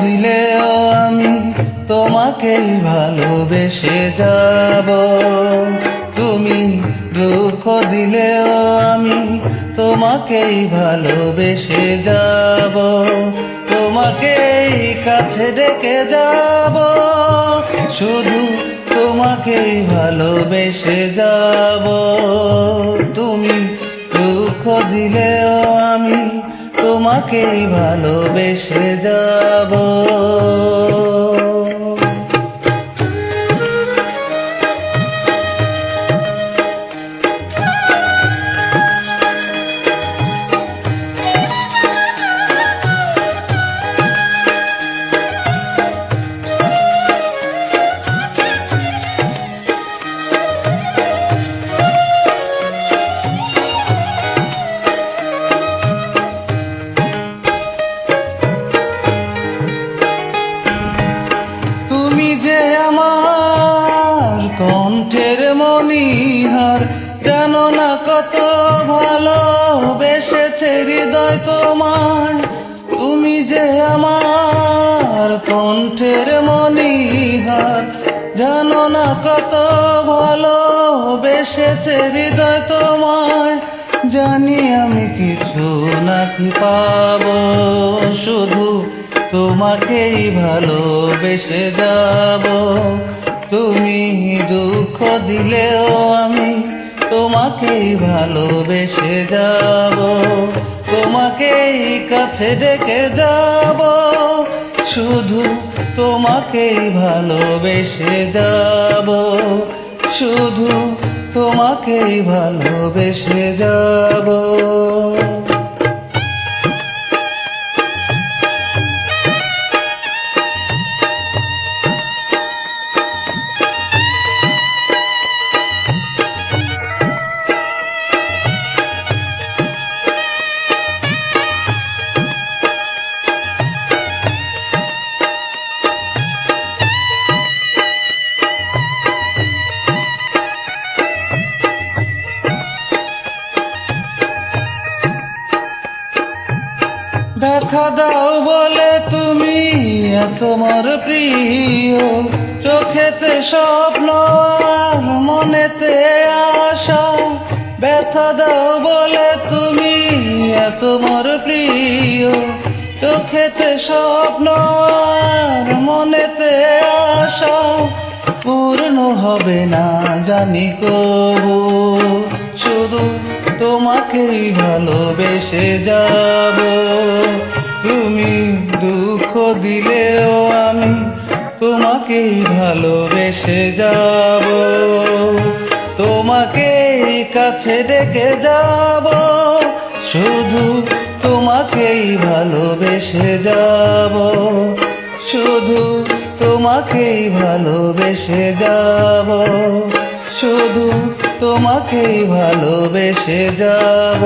দিলেও আমি তোমাকেই ভালোবেসে যাব। তুমি দুঃখ দিলেও আমি তোমাকেই ভালোবেসে যাব। তোমাকেই কাছে ডেকে যাব, শুধু তোমাকেই ভালোবেসে যাব। তুমি দুঃখ দিলেও আমি তোমাকেই ভালোবেসে যাব। তুমি যে আমার কণ্ঠের মণিহার, জানো না কত ভালোবেসেছে হৃদয় তোমায়। তুমি যে আমার কণ্ঠের মণিহার, জানো না কত ভালোবেসেছে হৃদয় তোমায়। জানি আমি কিছু নাকি পাবো, শুধু তোমাকেই ভালোবেসে যাব। তুমি দুঃখ দিলেও আমি তোমাকেই ভালোবেসে যাব। তোমাকেই কাছে ডেকে যাব, শুধু তোমাকেই ভালোবেসে যাব। শুধু তোমাকেই ভালোবেসে যাব। ব্যথা দাও বলে তুমি তোমার প্রিয়, চোখেতে স্বপ্ন আর মনেতে আশা। ব্যথা দাও বলে তুমি তোমার প্রিয়, চোখেতে স্বপ্ন আর মনেতে আশা। পূর্ণ হবে না জানি কবু, শুধু তোমাকেই ভালোবেসে যাব। তুমি দুঃখ দিলেও আমি তোমাকেই ভালোবেসে যাব। তোমাকেই কাছে ডেকে যাব, শুধু তোমাকেই ভালোবেসে যাব। শুধু তোমাকেই ভালোবেসে যাব। শুধু তোমাকেই ভালোবেসে যাব।